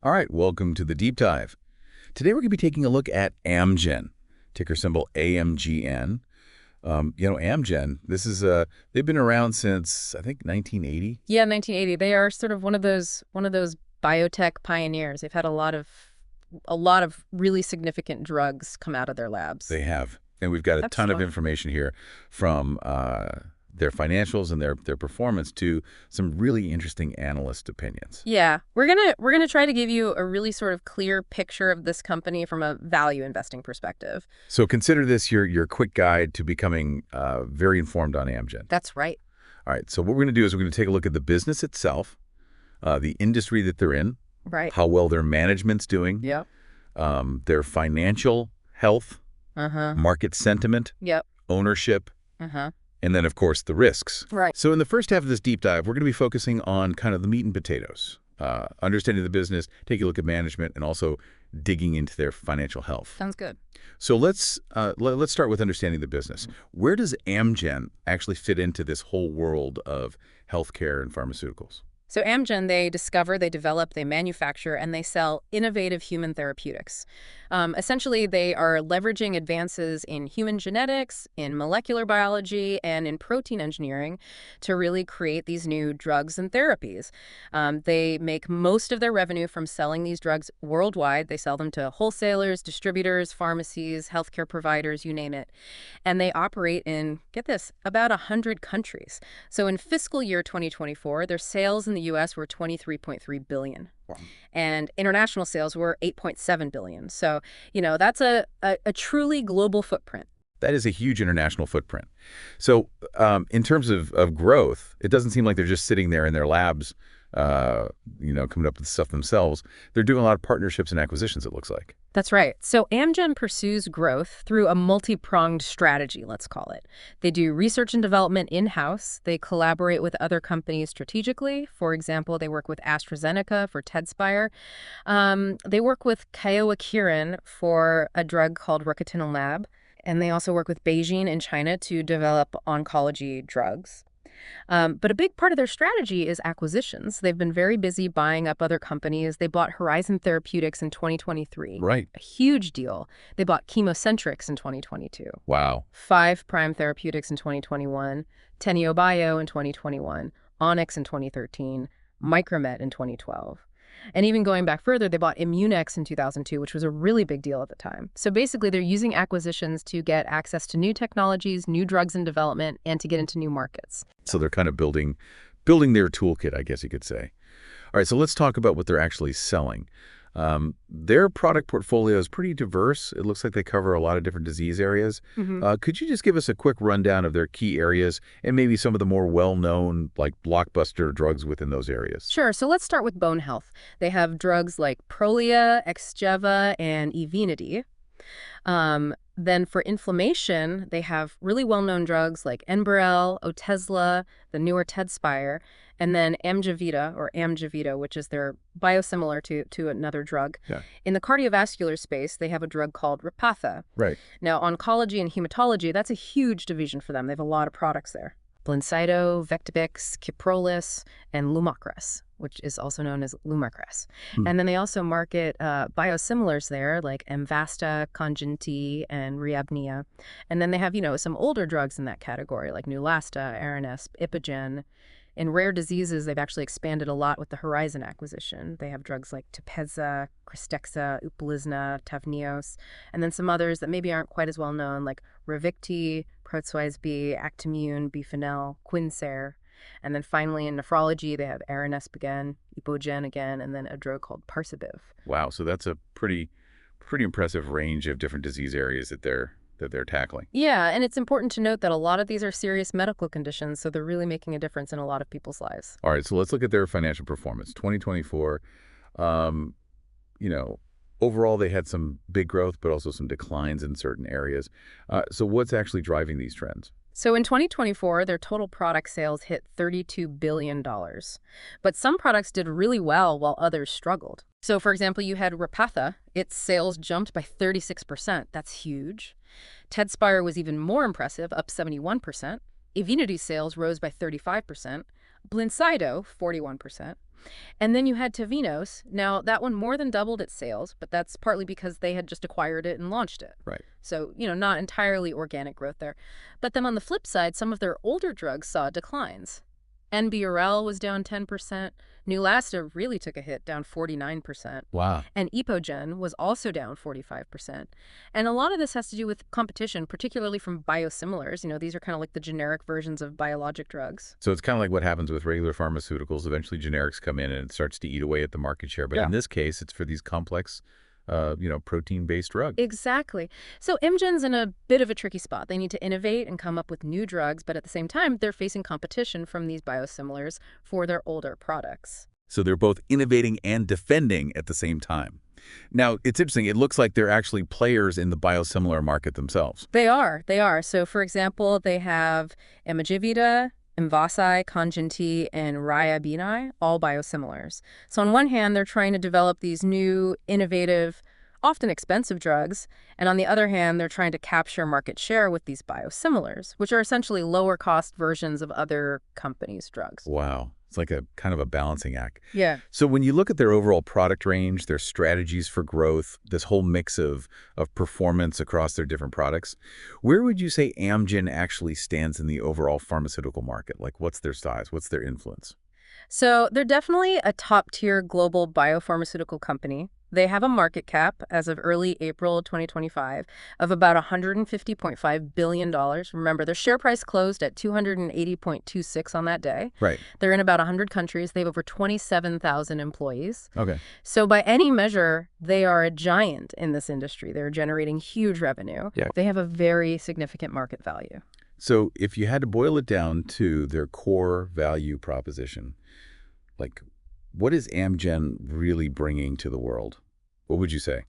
All right, welcome to the deep dive. Today we're going to be taking a look at Amgen, ticker symbol AMGN. Amgen, they've been around since, I think, 1980. Yeah, 1980. They are sort of one of those biotech pioneers. They've had a lot of really significant drugs come out of their labs. They have. And we've got a That's ton of fun. information here from their financials and their performance to some really interesting analyst opinions. Yeah, we're gonna try to give you a really sort of clear picture of this company from a value investing perspective. So consider this your quick guide to becoming very informed on Amgen. That's right. All right, so what we're going to do is we're going to take a look at the business itself, the industry that they're in, Right. how well their management's doing, Yep. their financial health, Uh-huh. market sentiment, Yep. ownership, Uh-huh. and then, of course, the risks. Right. So in the first half of this deep dive, we're going to be focusing on kind of the meat and potatoes, understanding the business, taking a look at management, and also digging into their financial health. Sounds good. So let's start with understanding the business. Where does Amgen actually fit into this whole world of healthcare and pharmaceuticals? So Amgen, they discover, they develop, they manufacture, and they sell innovative human therapeutics. Essentially, they are leveraging advances in human genetics, in molecular biology, and in protein engineering to really create these new drugs and therapies. They make most of their revenue from selling these drugs worldwide. They sell them to wholesalers, distributors, pharmacies, healthcare providers, you name it. And they operate in, get this, about 100 countries. So in fiscal year 2024, their sales in the U.S. were $23.3 billion. Wow. And international sales were $8.7 billion. So, that's a truly global footprint. That is a huge international footprint. So in terms of growth, it doesn't seem like they're just sitting there in their labs, coming up with stuff themselves. They're doing a lot of partnerships and acquisitions, it looks like. That's right. So Amgen pursues growth through a multi-pronged strategy, let's call it. They do research and development in-house. They collaborate with other companies strategically. For example, they work with AstraZeneca for Tezspire. They work with Kyowa Kirin for a drug called rocatinlimab. And they also work with BeiGene in China to develop oncology drugs. But a big part of their strategy is acquisitions. They've been very busy buying up other companies. They bought Horizon Therapeutics in 2023. Right. A huge deal. They bought Chemocentrics in 2022. Wow. 5 Prime Therapeutics in 2021. Teneo Bio in 2021. Onyx in 2013. Micromet in 2012. And even going back further, they bought Immunex in 2002, which was a really big deal at the time. So basically, they're using acquisitions to get access to new technologies, new drugs in development, and to get into new markets. So they're kind of building their toolkit, I guess you could say. All right, so let's talk about what they're actually selling. Their product portfolio is pretty diverse. It looks like they cover a lot of different disease areas. Could you just give us a quick rundown of their key areas and maybe some of the more well-known, like blockbuster drugs within those areas? Sure. So let's start with bone health. They have drugs like Prolia, Exjeva, and Evenity. Then for inflammation, they have really well-known drugs like Enbrel, Otezla, the newer Tezspire, and then Amgevita, which is their biosimilar to another drug. Yeah. In the cardiovascular space, they have a drug called Repatha. Right. Now, oncology and hematology, that's a huge division for them. They have a lot of products there. Blincyto, Vectibix, Kyprolis, and Lumakras, which is also known as Lumakras. And then they also market biosimilars there, like Amvasta, Konjinti, and Reabnia. And then they have, some older drugs in that category, like Neulasta, Aranesp, Ipogen. In rare diseases, they've actually expanded a lot with the Horizon acquisition. They have drugs like Tepezza, Krystexxa, Uplizna, Tavneos, and then some others that maybe aren't quite as well known, like Ravicti, Protswise B, Actimune, Bifenel, Quincer. And then finally in nephrology, they have Aranesp again, Ipogen again, and then a drug called Parsabiv. Wow, so that's a pretty impressive range of different disease areas that they're tackling. Yeah, and it's important to note that a lot of these are serious medical conditions, so they're really making a difference in a lot of people's lives. All right, so let's look at their financial performance. 2024, overall they had some big growth, but also some declines in certain areas. So what's actually driving these trends? So in 2024, their total product sales hit $32 billion. But some products did really well while others struggled. So for example, you had Repatha. Its sales jumped by 36%. That's huge. Tezspire was even more impressive, up 71%. Evenity sales rose by 35%. Blincyto, 41%. And then you had Tavinos. Now, that one more than doubled its sales, but that's partly because they had just acquired it and launched it. Right. So, not entirely organic growth there. But then on the flip side, some of their older drugs saw declines. NBRL was down 10%. Neulasta really took a hit, down 49%. Wow. And Epogen was also down 45%. And a lot of this has to do with competition, particularly from biosimilars. These are kind of like the generic versions of biologic drugs. So it's kind of like what happens with regular pharmaceuticals. Eventually generics come in and it starts to eat away at the market share. But in this case, it's for these complex protein-based drugs. Exactly. So Amgen's in a bit of a tricky spot. They need to innovate and come up with new drugs, but at the same time, they're facing competition from these biosimilars for their older products. So they're both innovating and defending at the same time. Now, it's interesting. It looks like they're actually players in the biosimilar market themselves. They are. So, for example, they have Amgen, Mvasi, Kanjinti, and Raya, all biosimilars. So on one hand, they're trying to develop these new, innovative, often expensive drugs, and on the other hand, they're trying to capture market share with these biosimilars, which are essentially lower-cost versions of other companies' drugs. Wow. It's like a kind of a balancing act. Yeah. So when you look at their overall product range, their strategies for growth, this whole mix of performance across their different products, where would you say Amgen actually stands in the overall pharmaceutical market? Like, what's their size? What's their influence? So they're definitely a top-tier global biopharmaceutical company. They have a market cap as of early April 2025 of about $150.5 billion. Remember, their share price closed at 280.26 on that day. Right. They're in about 100 countries. They have over 27,000 employees. Okay. So by any measure, they are a giant in this industry. They're generating huge revenue. Yeah. They have a very significant market value. So if you had to boil it down to their core value proposition, like, what is Amgen really bringing to the world? What would you say?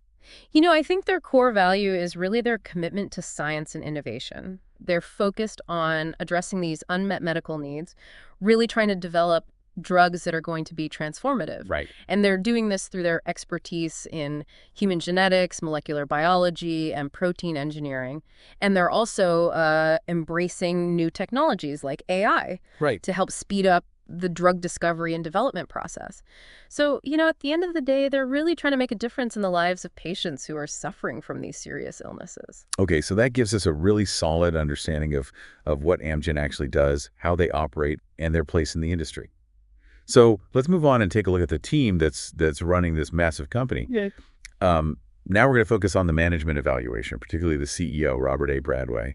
I think their core value is really their commitment to science and innovation. They're focused on addressing these unmet medical needs, really trying to develop drugs that are going to be transformative. Right. And they're doing this through their expertise in human genetics, molecular biology, and protein engineering. And they're also embracing new technologies like AI to help speed up the drug discovery and development process. So, at the end of the day, they're really trying to make a difference in the lives of patients who are suffering from these serious illnesses. Okay, so that gives us a really solid understanding of what Amgen actually does, how they operate, and their place in the industry. So let's move on and take a look at the team that's running this massive company. Yeah. Now we're going to focus on the management evaluation, particularly the CEO, Robert A. Bradway.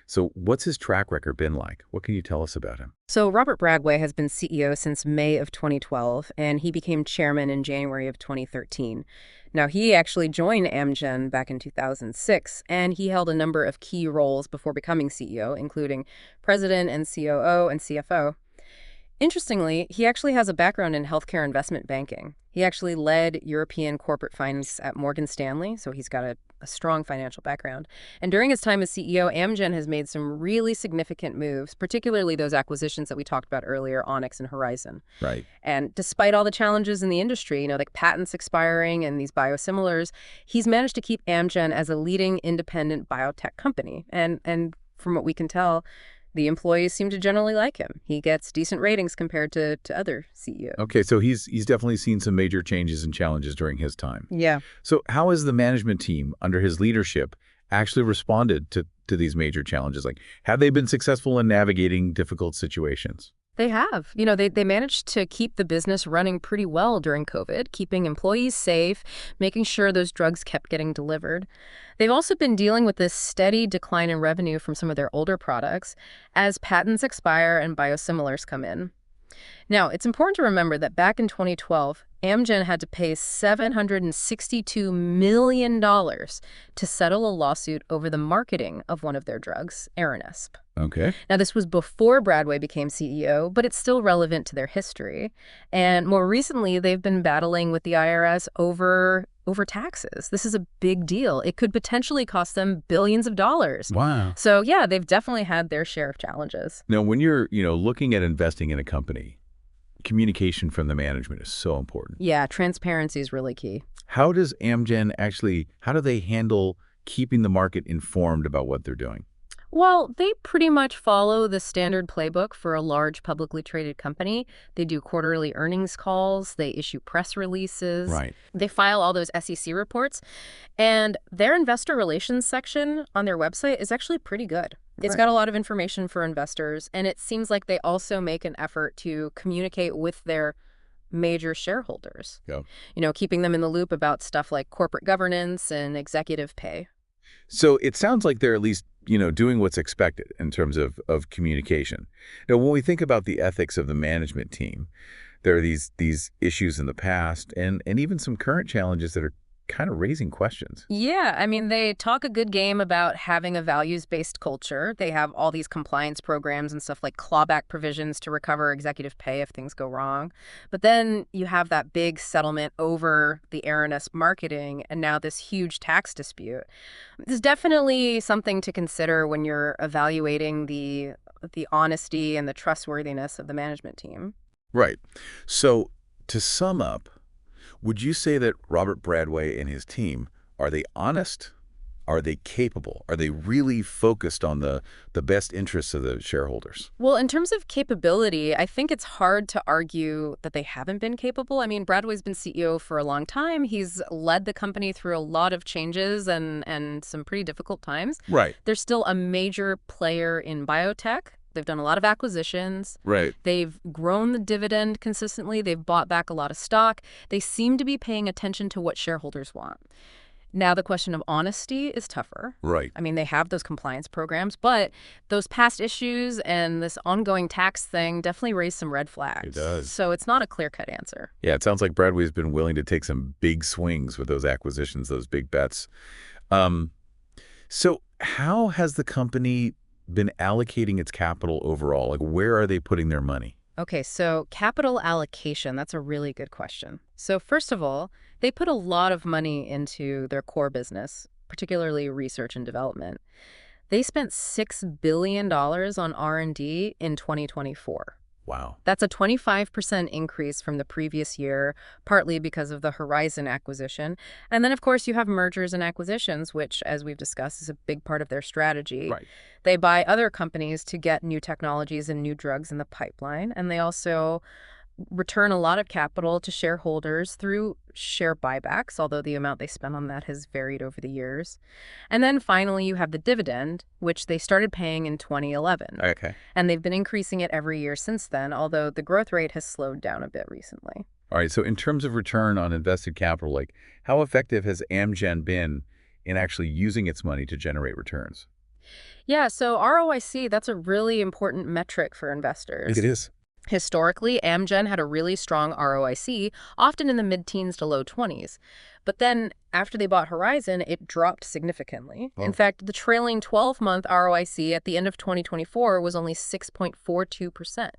So what's his track record been like? What can you tell us about him? So Robert Bradway has been CEO since May of 2012, and he became chairman in January of 2013. Now, he actually joined Amgen back in 2006, and he held a number of key roles before becoming CEO, including president and COO and CFO. Interestingly, he actually has a background in healthcare investment banking. He actually led European corporate finance at Morgan Stanley, so he's got a strong financial background. And during his time as CEO, Amgen has made some really significant moves, particularly those acquisitions that we talked about earlier, Onyx and Horizon. Right. And despite all the challenges in the industry, like patents expiring and these biosimilars, he's managed to keep Amgen as a leading independent biotech company. And from what we can tell, the employees seem to generally like him. He gets decent ratings compared to other CEOs. Okay, so he's definitely seen some major changes and challenges during his time. Yeah. So how has the management team under his leadership actually responded to these major challenges? Like, have they been successful in navigating difficult situations? They have. They managed to keep the business running pretty well during COVID, keeping employees safe, making sure those drugs kept getting delivered. They've also been dealing with this steady decline in revenue from some of their older products as patents expire and biosimilars come in. Now, it's important to remember that back in 2012, Amgen had to pay $762 million to settle a lawsuit over the marketing of one of their drugs, Aranesp. Okay. Now, this was before Bradway became CEO, but it's still relevant to their history. And more recently, they've been battling with the IRS over taxes. This is a big deal. It could potentially cost them billions of dollars. Wow. So, yeah, they've definitely had their share of challenges. Now, when you're, looking at investing in a company, communication from the management is so important. Yeah, transparency is really key. How do they handle keeping the market informed about what they're doing? Well, they pretty much follow the standard playbook for a large publicly traded company. They do quarterly earnings calls, they issue press releases, Right. they file all those SEC reports, and their investor relations section on their website is actually pretty good. It's Right. got a lot of information for investors, and it seems like they also make an effort to communicate with their major shareholders, Yeah. keeping them in the loop about stuff like corporate governance and executive pay. So it sounds like they're at least, doing what's expected in terms of communication. Now, when we think about the ethics of the management team, there are these issues in the past and even some current challenges that are kind of raising questions. Yeah, I mean, they talk a good game about having a values-based culture. They have all these compliance programs and stuff like clawback provisions to recover executive pay if things go wrong. But then you have that big settlement over the Aranis marketing and now this huge tax dispute. It's definitely something to consider when you're evaluating the honesty and the trustworthiness of the management team. Right. So to sum up, would you say that Robert Bradway and his team, are they honest? Are they capable? Are they really focused on the best interests of the shareholders? Well, in terms of capability, I think it's hard to argue that they haven't been capable. I mean, Bradway's been CEO for a long time. He's led the company through a lot of changes and some pretty difficult times. Right. They're still a major player in biotech. They've done a lot of acquisitions. Right. They've grown the dividend consistently. They've bought back a lot of stock. They seem to be paying attention to what shareholders want. Now, the question of honesty is tougher. Right. I mean, they have those compliance programs, but those past issues and this ongoing tax thing definitely raise some red flags. It does. So it's not a clear-cut answer. Yeah, it sounds like Bradway's been willing to take some big swings with those acquisitions, those big bets. So how has the company been allocating its capital overall? Like, where are they putting their money? Okay, so capital allocation, that's a really good question. So first of all, they put a lot of money into their core business, particularly research and development. They spent $6 billion on R&D in 2024. Wow. That's a 25% increase from the previous year, partly because of the Horizon acquisition. And then, of course, you have mergers and acquisitions, which, as we've discussed, is a big part of their strategy. Right. They buy other companies to get new technologies and new drugs in the pipeline. And they also return a lot of capital to shareholders through share buybacks, although the amount they spend on that has varied over the years. And then finally, you have the dividend, which they started paying in 2011. Okay. And they've been increasing it every year since then, although the growth rate has slowed down a bit recently. All right. So in terms of return on invested capital, like how effective has Amgen been in actually using its money to generate returns? Yeah, so ROIC, that's a really important metric for investors. It is. Historically, Amgen had a really strong ROIC, often in the mid-teens to low 20s. But then, after they bought Horizon, it dropped significantly. Oh. In fact, the trailing 12-month ROIC at the end of 2024 was only 6.42%.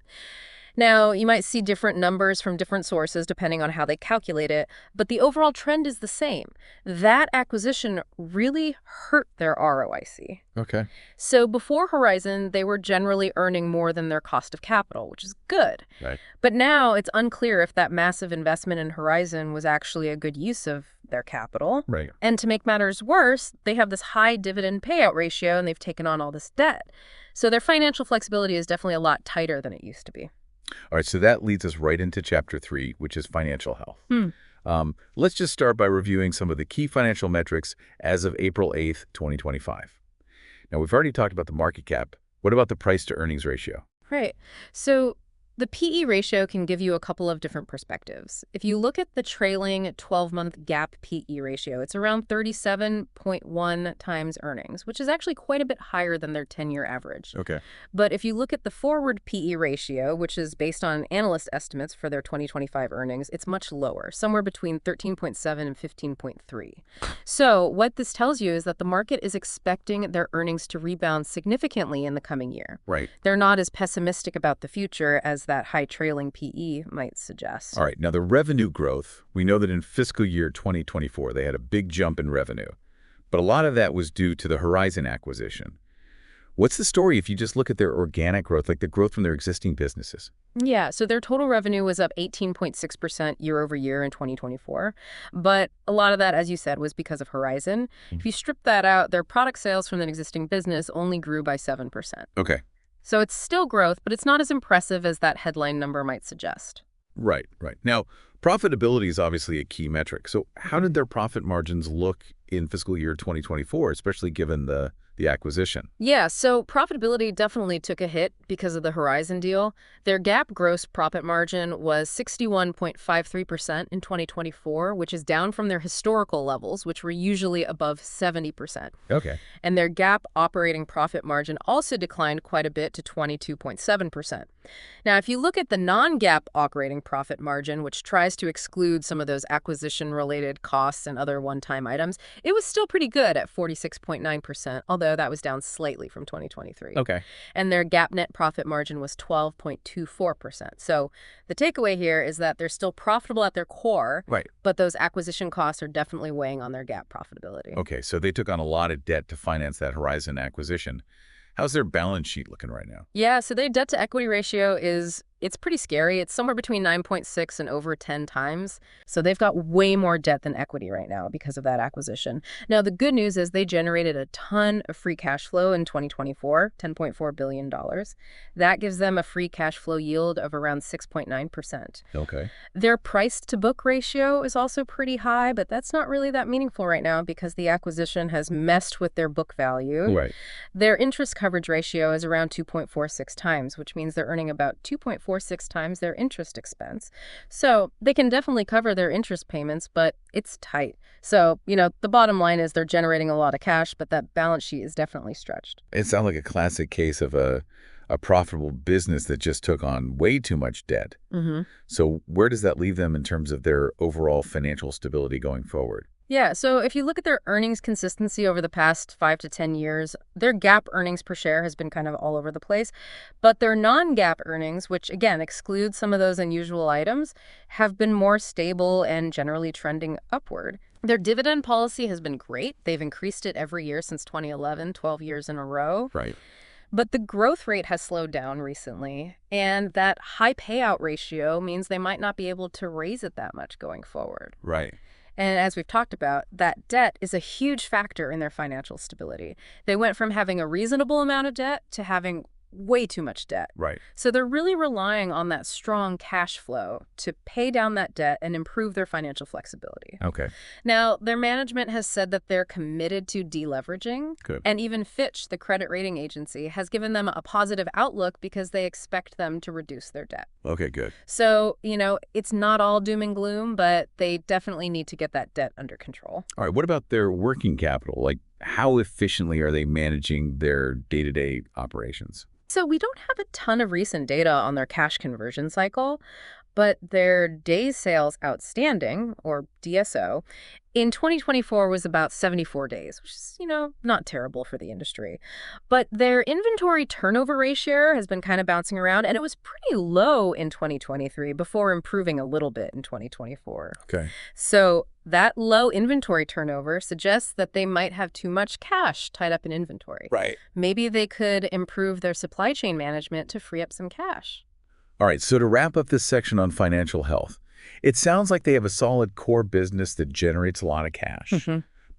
Now, you might see different numbers from different sources depending on how they calculate it, but the overall trend is the same. That acquisition really hurt their ROIC. Okay. So before Horizon, they were generally earning more than their cost of capital, which is good. Right. But now it's unclear if that massive investment in Horizon was actually a good use of their capital. Right. And to make matters worse, they have this high dividend payout ratio and they've taken on all this debt. So their financial flexibility is definitely a lot tighter than it used to be. All right. So that leads us right into Chapter 3, which is financial health. Let's just start by reviewing some of the key financial metrics as of April 8th, 2025. Now, we've already talked about the market cap. What about the price to earnings ratio? Right. So the PE ratio can give you a couple of different perspectives. If you look at the trailing 12-month GAAP PE ratio, it's around 37.1 times earnings, which is actually quite a bit higher than their 10-year average. Okay. But if you look at the forward PE ratio, which is based on analyst estimates for their 2025 earnings, it's much lower, somewhere between 13.7 and 15.3. So what this tells you is that the market is expecting their earnings to rebound significantly in the coming year. Right. They're not as pessimistic about the future as that high trailing PE might suggest. All right. Now, the revenue growth, we know that in fiscal year 2024, they had a big jump in revenue. But a lot of that was due to the Horizon acquisition. What's the story if you just look at their organic growth, like the growth from their existing businesses? Yeah, so their total revenue was up 18.6% year over year in 2024. But a lot of that, as you said, was because of Horizon. If you strip that out, their product sales from an existing business only grew by 7%. Okay. So it's still growth, but it's not as impressive as that headline number might suggest. Right, right. Now, profitability is obviously a key metric. So how did their profit margins look in fiscal year 2024, especially given the acquisition? Yeah, so profitability definitely took a hit because of the Horizon deal. Their GAAP gross profit margin was 61.53% in 2024, which is down from their historical levels, which were usually above 70%. Okay. And their GAAP operating profit margin also declined quite a bit to 22.7%. Now, if you look at the non-GAAP operating profit margin, which tries to exclude some of those acquisition-related costs and other one-time items, it was still pretty good at 46.9%, although that was down slightly from 2023. Okay. And their GAAP net profit margin was 12.24%. So the takeaway here is that they're still profitable at their core, Right. but those acquisition costs are definitely weighing on their GAAP profitability. Okay, so they took on a lot of debt to finance that Horizon acquisition. How's their balance sheet looking right now? Yeah, so their debt to equity ratio it's pretty scary. It's somewhere between 9.6 and over 10 times. So they've got way more debt than equity right now because of that acquisition. Now, the good news is they generated a ton of free cash flow in 2024, $10.4 billion. That gives them a free cash flow yield of around 6.9%. Okay. Their price to book ratio is also pretty high, but that's not really that meaningful right now because the acquisition has messed with their book value. Right. Their interest coverage ratio is around 2.46 times, which means they're earning about 2.46 times their interest expense. So they can definitely cover their interest payments, but it's tight. So, the bottom line is they're generating a lot of cash, but that balance sheet is definitely stretched. It sounds like a classic case of a profitable business that just took on way too much debt. So where does that leave them in terms of their overall financial stability going forward? Yeah, so if you look at their earnings consistency over the past 5 to 10 years, their GAAP earnings per share has been kind of all over the place. But their non-GAAP earnings, which again excludes some of those unusual items, have been more stable and generally trending upward. Their dividend policy has been great. They've increased it every year since 2011, 12 years in a row. Right. But the growth rate has slowed down recently, and that high payout ratio means they might not be able to raise it that much going forward. Right. And as we've talked about, that debt is a huge factor in their financial stability. They went from having a reasonable amount of debt to having way too much debt. Right. So they're really relying on that strong cash flow to pay down that debt and improve their financial flexibility. Okay. Now, their management has said that they're committed to deleveraging. Good. And even Fitch, the credit rating agency, has given them a positive outlook because they expect them to reduce their debt. Okay, good. So, it's not all doom and gloom, but they definitely need to get that debt under control. All right, what about their working capital? Like, how efficiently are they managing their day-to-day operations? So we don't have a ton of recent data on their cash conversion cycle, but their days sales outstanding, or DSO, in 2024 was about 74 days, which is, not terrible for the industry. But their inventory turnover ratio has been kind of bouncing around, and it was pretty low in 2023 before improving a little bit in 2024. Okay. So that low inventory turnover suggests that they might have too much cash tied up in inventory. Right. Maybe they could improve their supply chain management to free up some cash. All right, so to wrap up this section on financial health, it sounds like they have a solid core business that generates a lot of cash.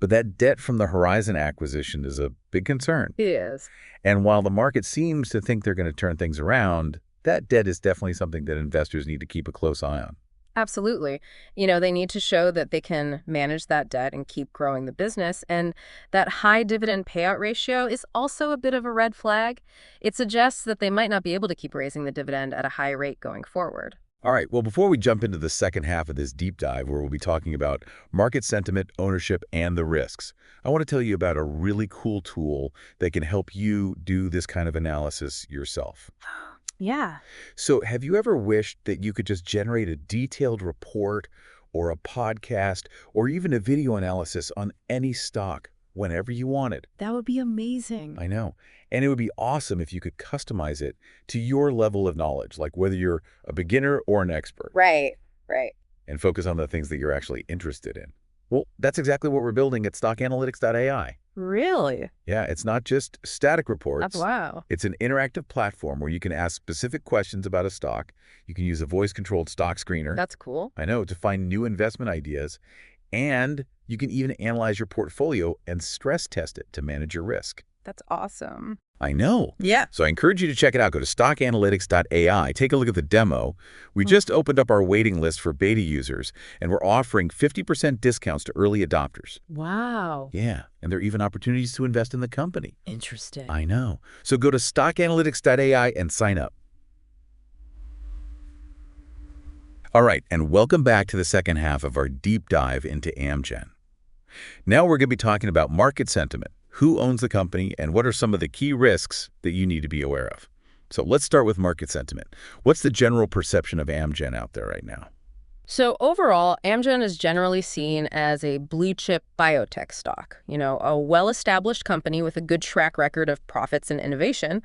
But that debt from the Horizon acquisition is a big concern. It is. And while the market seems to think they're going to turn things around, that debt is definitely something that investors need to keep a close eye on. Absolutely. They need to show that they can manage that debt and keep growing the business. And that high dividend payout ratio is also a bit of a red flag. It suggests that they might not be able to keep raising the dividend at a high rate going forward. All right, well, before we jump into the second half of this deep dive, where we'll be talking about market sentiment, ownership, and the risks, I want to tell you about a really cool tool that can help you do this kind of analysis yourself. Yeah. So have you ever wished that you could just generate a detailed report or a podcast or even a video analysis on any stock whenever you wanted? That would be amazing. I know. And it would be awesome if you could customize it to your level of knowledge, like whether you're a beginner or an expert. Right. And focus on the things that you're actually interested in. Well, that's exactly what we're building at stockanalytics.ai. Really? Yeah, it's not just static That's reports. wow. It's an interactive platform where you can ask specific questions about a stock. You can use a voice-controlled stock screener, That's cool. I know, to find new investment ideas. And you can even analyze your portfolio and stress test it to manage your risk. That's awesome. I know. Yeah. So I encourage you to check it out. Go to stockanalytics.ai. Take a look at the demo. We just opened up our waiting list for beta users, and we're offering 50% discounts to early adopters. Wow. Yeah, and there are even opportunities to invest in the company. Interesting. I know. So go to stockanalytics.ai and sign up. All right, and welcome back to the second half of our deep dive into Amgen. Now we're going to be talking about market sentiment, who owns the company, and what are some of the key risks that you need to be aware of. So let's start with market sentiment. What's the general perception of Amgen out there right now? So overall, Amgen is generally seen as a blue-chip biotech stock, a well-established company with a good track record of profits and innovation.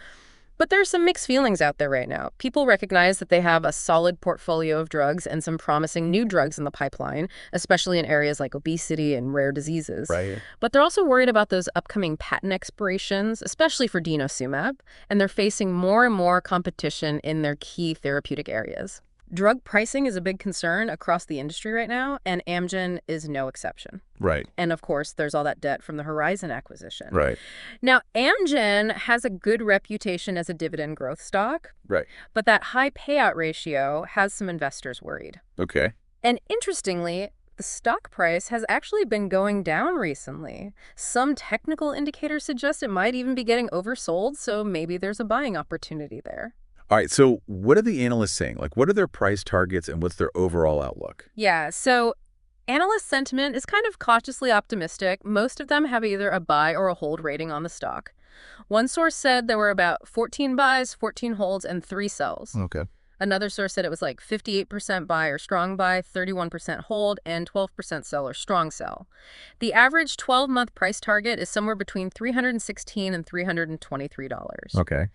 But there's some mixed feelings out there right now. People recognize that they have a solid portfolio of drugs and some promising new drugs in the pipeline, especially in areas like obesity and rare diseases. Right. But they're also worried about those upcoming patent expirations, especially for denosumab, and they're facing more and more competition in their key therapeutic areas. Drug pricing is a big concern across the industry right now, and Amgen is no exception. Right. And of course, there's all that debt from the Horizon acquisition. Right. Now, Amgen has a good reputation as a dividend growth stock, Right. but that high payout ratio has some investors worried. Okay. And interestingly, the stock price has actually been going down recently. Some technical indicators suggest it might even be getting oversold, so maybe there's a buying opportunity there. All right, so what are the analysts saying? Like, what are their price targets and what's their overall outlook? Yeah, so analyst sentiment is kind of cautiously optimistic. Most of them have either a buy or a hold rating on the stock. One source said there were about 14 buys, 14 holds, and 3 sells. Okay. Another source said it was like 58% buy or strong buy, 31% hold, and 12% sell or strong sell. The average 12-month price target is somewhere between $316 and $323. Okay.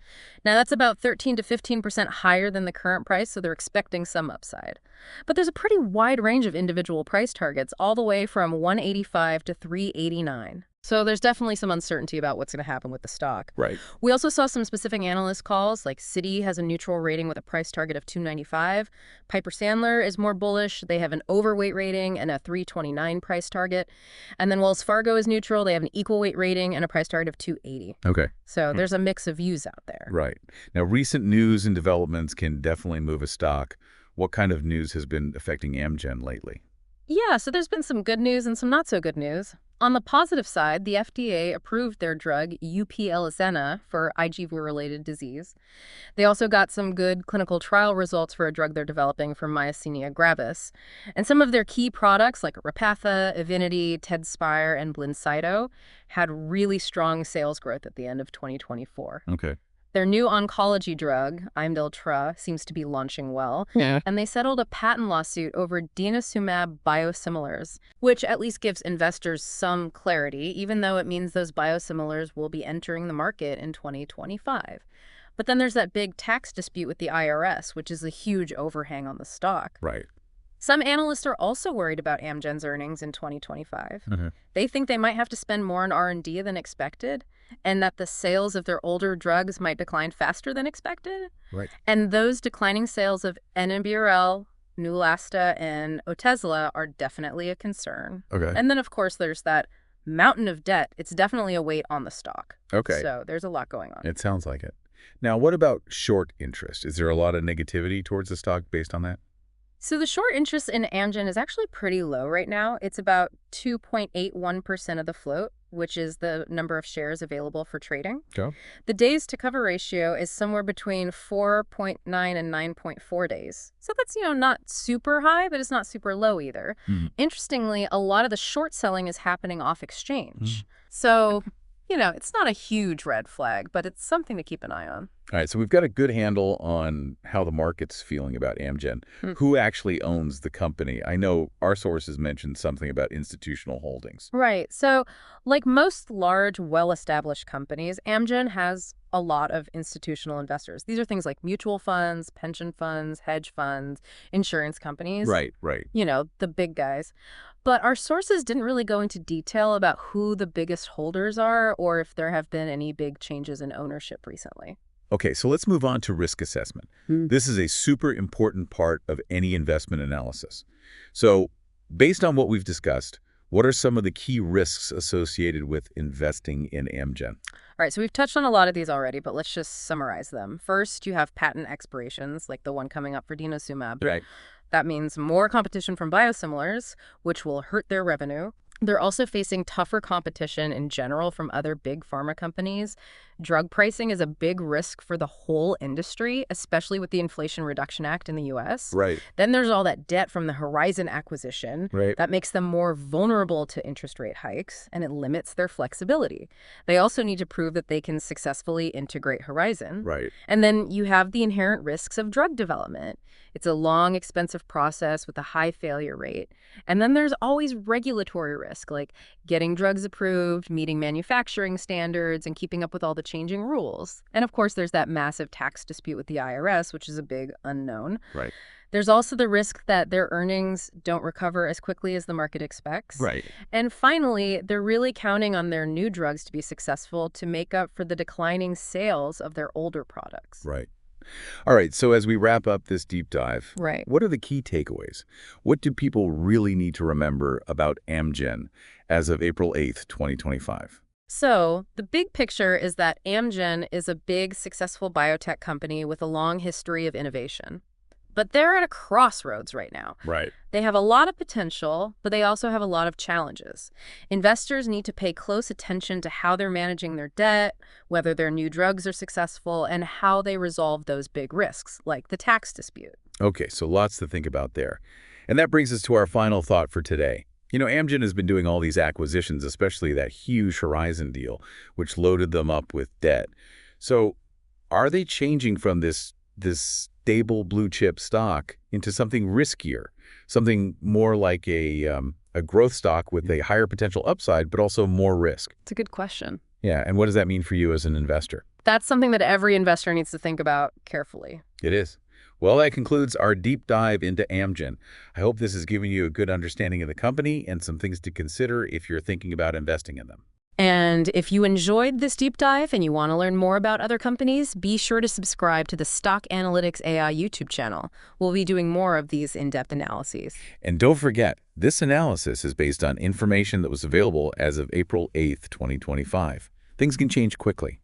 Now, that's about 13 to 15% higher than the current price, so they're expecting some upside. But there's a pretty wide range of individual price targets, all the way from $185 to $389. So there's definitely some uncertainty about what's going to happen with the stock. Right. We also saw some specific analyst calls, like Citi has a neutral rating with a price target of $295. Piper Sandler is more bullish. They have an overweight rating and a $329 price target. And then Wells Fargo is neutral. They have an equal weight rating and a price target of $280. Okay. So there's a mix of views out there. Right. Now, recent news and developments can definitely move a stock. What kind of news has been affecting Amgen lately? Yeah, so there's been some good news and some not so good news. On the positive side, the FDA approved their drug UPLizena for IgG-related disease. They also got some good clinical trial results for a drug they're developing for myasthenia gravis. And some of their key products like Repatha, Evenity, Tezspire, and Blincyto had really strong sales growth at the end of 2024. Okay. Their new oncology drug, Imdelltra, seems to be launching well. Yeah. And they settled a patent lawsuit over denosumab biosimilars, which at least gives investors some clarity, even though it means those biosimilars will be entering the market in 2025. But then there's that big tax dispute with the IRS, which is a huge overhang on the stock. Right. Some analysts are also worried about Amgen's earnings in 2025. Mm-hmm. They think they might have to spend more on R&D than expected, and that the sales of their older drugs might decline faster than expected. Right. And those declining sales of NMBRL, Neulasta, and Otezla are definitely a concern. Okay. And then, of course, there's that mountain of debt. It's definitely a weight on the stock. Okay. So there's a lot going on. It sounds like it. Now, what about short interest? Is there a lot of negativity towards the stock based on that? So the short interest in Amgen is actually pretty low right now. It's about 2.81% of the float, which is the number of shares available for trading. Okay. The days to cover ratio is somewhere between 4.9 and 9.4 days. So that's, not super high, but it's not super low either. Interestingly, a lot of the short selling is happening off exchange. So, it's not a huge red flag, but it's something to keep an eye on. All right, so we've got a good handle on how the market's feeling about Amgen. Who actually owns the company? I know our sources mentioned something about institutional holdings. Right. So like most large, well-established companies, Amgen has a lot of institutional investors. These are things like mutual funds, pension funds, hedge funds, insurance companies. Right, right. The big guys. But our sources didn't really go into detail about who the biggest holders are or if there have been any big changes in ownership recently. Okay, so let's move on to risk assessment. This is a super important part of any investment analysis. So, based on what we've discussed, what are some of the key risks associated with investing in Amgen? All right, so we've touched on a lot of these already, but let's just summarize them. First, you have patent expirations, like the one coming up for denosumab. Right. That means more competition from biosimilars, which will hurt their revenue. They're also facing tougher competition in general from other big pharma companies. Drug pricing is a big risk for the whole industry, especially with the Inflation Reduction Act in the U.S. Right. Then there's all that debt from the Horizon acquisition. Right. That makes them more vulnerable to interest rate hikes, and it limits their flexibility. They also need to prove that they can successfully integrate Horizon. Right. And then you have the inherent risks of drug development. It's a long, expensive process with a high failure rate. And then there's always regulatory risk, like getting drugs approved, meeting manufacturing standards, and keeping up with all the changing rules. And of course, there's that massive tax dispute with the IRS, which is a big unknown. Right. There's also the risk that their earnings don't recover as quickly as the market expects. Right. And finally, they're really counting on their new drugs to be successful to make up for the declining sales of their older products. Right. All right, so as we wrap up this deep dive, Right. what are the key takeaways? What do people really need to remember about Amgen as of April 8th, 2025? So, the big picture is that Amgen is a big, successful biotech company with a long history of innovation. But they're at a crossroads right now. Right. They have a lot of potential, but they also have a lot of challenges. Investors need to pay close attention to how they're managing their debt, whether their new drugs are successful, and how they resolve those big risks, like the tax dispute. Okay, so lots to think about there. And that brings us to our final thought for today. You know, Amgen has been doing all these acquisitions, especially that huge Horizon deal, which loaded them up with debt. So are they changing from this stable blue chip stock into something riskier, something more like a growth stock with a higher potential upside, but also more risk? It's a good question. Yeah, and what does that mean for you as an investor? That's something that every investor needs to think about carefully. It is. Well, that concludes our deep dive into Amgen. I hope this has given you a good understanding of the company and some things to consider if you're thinking about investing in them. And if you enjoyed this deep dive and you want to learn more about other companies, be sure to subscribe to the Stock Analytics AI YouTube channel. We'll be doing more of these in-depth analyses. And don't forget, this analysis is based on information that was available as of April 8th, 2025. Things can change quickly.